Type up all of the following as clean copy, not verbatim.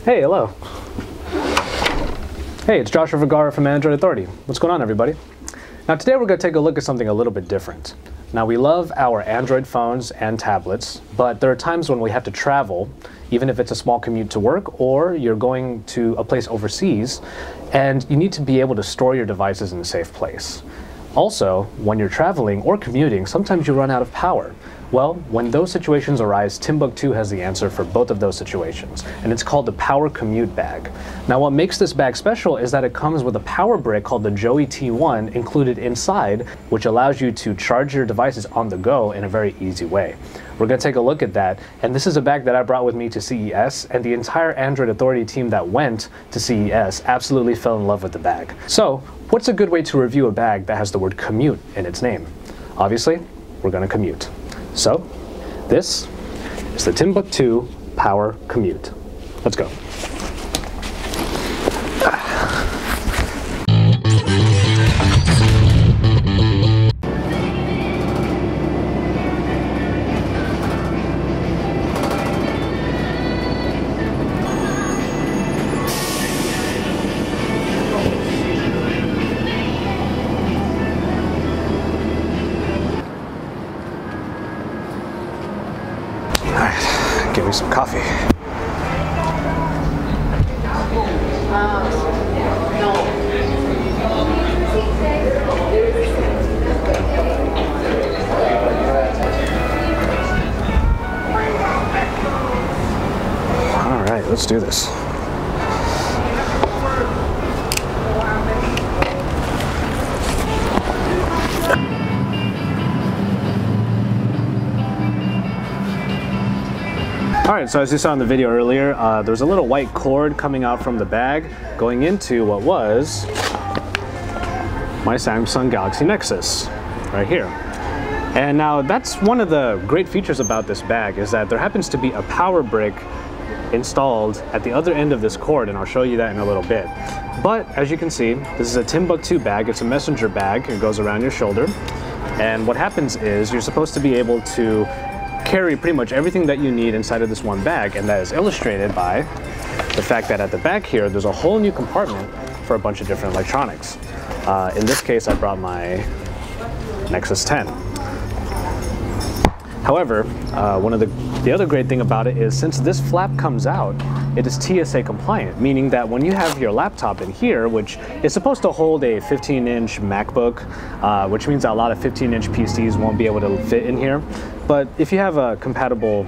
Hey, hello. Hey, it's Joshua Vergara from Android Authority. What's going on, everybody? Now today we're going to take a look at something a little bit different. Now we love our Android phones and tablets, but there are times when we have to travel, even if it's a small commute to work or you're going to a place overseas, and you need to be able to store your devices in a safe place. Also, when you're traveling or commuting, sometimes you run out of power. Well, when those situations arise, Timbuk2 has the answer for both of those situations, and it's called the Power Commute Bag. Now, what makes this bag special is that it comes with a power brick called the Joey T1 included inside, which allows you to charge your devices on the go in a very easy way. We're going to take a look at that, and this is a bag that I brought with me to CES, and the entire Android Authority team that went to CES absolutely fell in love with the bag. So, what's a good way to review a bag that has the word commute in its name? Obviously, we're going to commute. So, this is the Timbuk2 Power Commute. Let's go. Give me some coffee. All right, let's do this. Alright, so as you saw in the video earlier, there was a little white cord coming out from the bag going into what was my Samsung Galaxy Nexus right here. And now that's one of the great features about this bag is that there happens to be a power brick installed at the other end of this cord, and I'll show you that in a little bit. But as you can see, this is a Timbuk2 bag. It's a messenger bag. It goes around your shoulder. And what happens is you're supposed to be able to carry pretty much everything that you need inside of this one bag, and that is illustrated by the fact that at the back here there's a whole new compartment for a bunch of different electronics. In this case, I brought my Nexus 10. However, the other great thing about it is since this flap comes out, it is TSA compliant, meaning that when you have your laptop in here, which is supposed to hold a 15-inch MacBook, which means that a lot of 15-inch PCs won't be able to fit in here. But if you have a compatible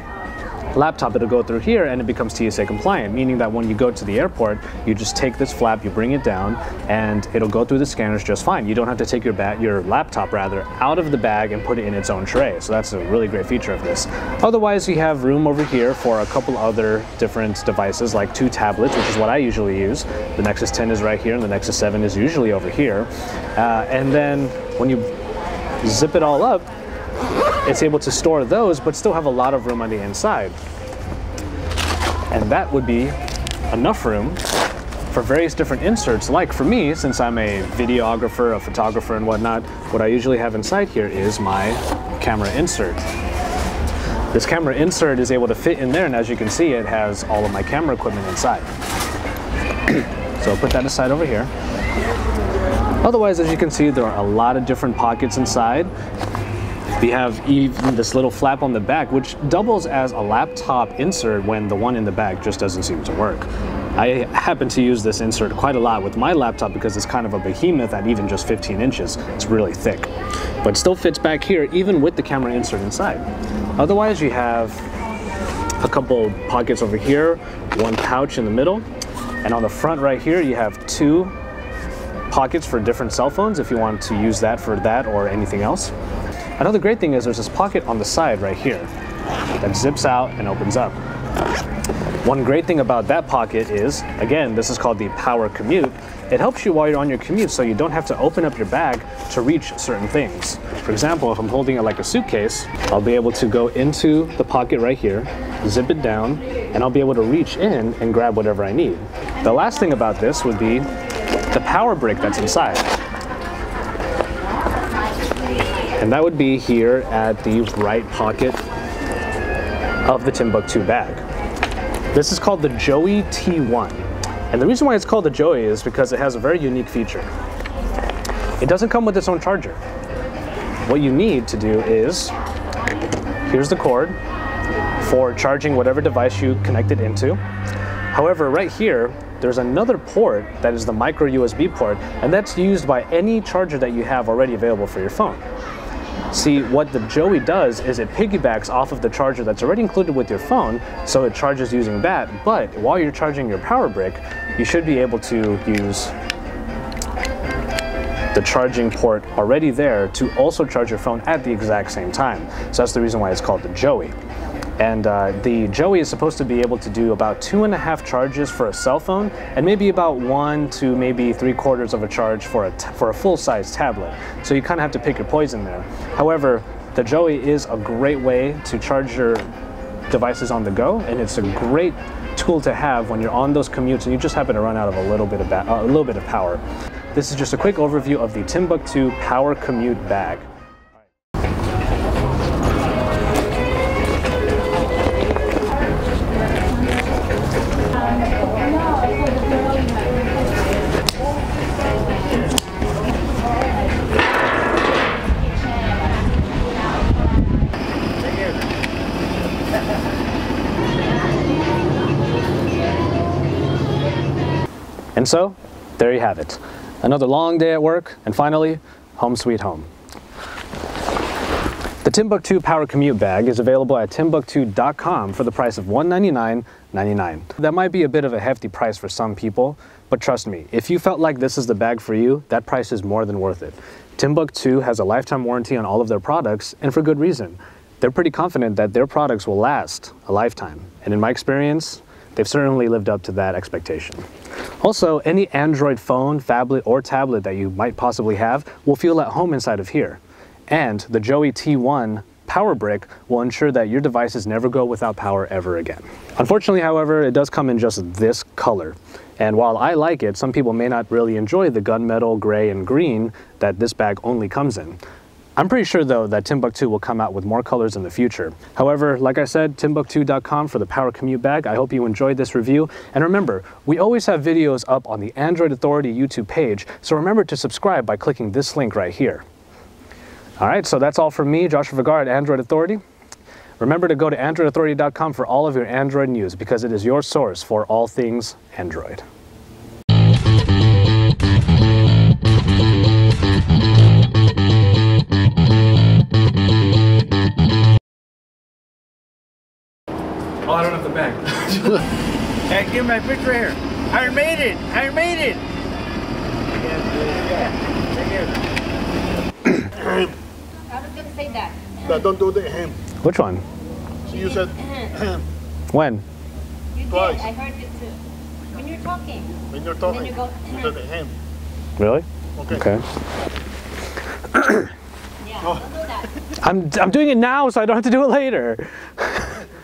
laptop, it'll go through here and it becomes TSA compliant, meaning that when you go to the airport, you just take this flap, you bring it down, and it'll go through the scanners just fine. You don't have to take your laptop out of the bag and put it in its own tray. So that's a really great feature of this. Otherwise, you have room over here for a couple other different devices, like 2 tablets, which is what I usually use. The Nexus 10 is right here, and the Nexus 7 is usually over here. And then when you zip it all up, it's able to store those, but still have a lot of room on the inside. And that would be enough room for various different inserts. Like for me, since I'm a videographer, a photographer and whatnot, what I usually have inside here is my camera insert. This camera insert is able to fit in there, and as you can see, it has all of my camera equipment inside. So I'll put that aside over here. Otherwise, as you can see, there are a lot of different pockets inside. We have even this little flap on the back, which doubles as a laptop insert when the one in the back just doesn't seem to work. I happen to use this insert quite a lot with my laptop because it's kind of a behemoth at even just 15 inches. It's really thick, but it still fits back here even with the camera insert inside. Otherwise, you have a couple pockets over here, one pouch in the middle, and on the front right here, you have 2 pockets for different cell phones if you want to use that for that or anything else. Another great thing is there's this pocket on the side right here that zips out and opens up. One great thing about that pocket is, again, this is called the Power Commute. It helps you while you're on your commute so you don't have to open up your bag to reach certain things. For example, if I'm holding it like a suitcase, I'll be able to go into the pocket right here, zip it down, and I'll be able to reach in and grab whatever I need. The last thing about this would be the power brick that's inside. And that would be here at the right pocket of the Timbuk2 bag. This is called the Joey T1. And the reason why it's called the Joey is because it has a very unique feature. It doesn't come with its own charger. What you need to do is, here's the cord for charging whatever device you connect it into. However, right here, there's another port that is the micro USB port, and that's used by any charger that you have already available for your phone. See, what the Joey does is it piggybacks off of the charger that's already included with your phone, so it charges using that, but while you're charging your power brick, you should be able to use the charging port already there to also charge your phone at the exact same time. So that's the reason why it's called the Joey. And the Joey is supposed to be able to do about 2.5 charges for a cell phone, and maybe about 1 to maybe 3/4 of a charge for a full-size tablet. So you kind of have to pick your poison there. However, the Joey is a great way to charge your devices on the go, and it's a great tool to have when you're on those commutes and you just happen to run out of a little bit of power. This is just a quick overview of the Timbuk2 Power Commute Bag. And so, there you have it. Another long day at work, and finally, home sweet home. The Timbuk2 Power Commute Bag is available at Timbuk2.com for the price of $199.99. That might be a bit of a hefty price for some people, but trust me, if you felt like this is the bag for you, that price is more than worth it. Timbuk2 has a lifetime warranty on all of their products, and for good reason. They're pretty confident that their products will last a lifetime, and in my experience, they've certainly lived up to that expectation. Also, any Android phone, phablet, or tablet that you might possibly have will feel at home inside of here. And the Joey T1 power brick will ensure that your devices never go without power ever again. Unfortunately, however, it does come in just this color. And while I like it, some people may not really enjoy the gunmetal, gray, and green that this bag only comes in. I'm pretty sure though that Timbuk2 will come out with more colors in the future. However, like I said, Timbuk2.com for the Power Commute Bag. I hope you enjoyed this review. And remember, we always have videos up on the Android Authority YouTube page, so remember to subscribe by clicking this link right here. All right, so that's all from me, Joshua Vergara at Android Authority. Remember to go to AndroidAuthority.com for all of your Android news, because it is your source for all things Android. Oh, I don't have the bag. Hey, give me my picture here. I made it! I made it! I was going to say that. No, don't do the ham. Which one? You said ham. When? You did. Twice. I heard it too. When you're talking. When you're talking, And then you go, you said the ham. Really? Okay. Okay. yeah, don't do that. I'm doing it now so I don't have to do it later.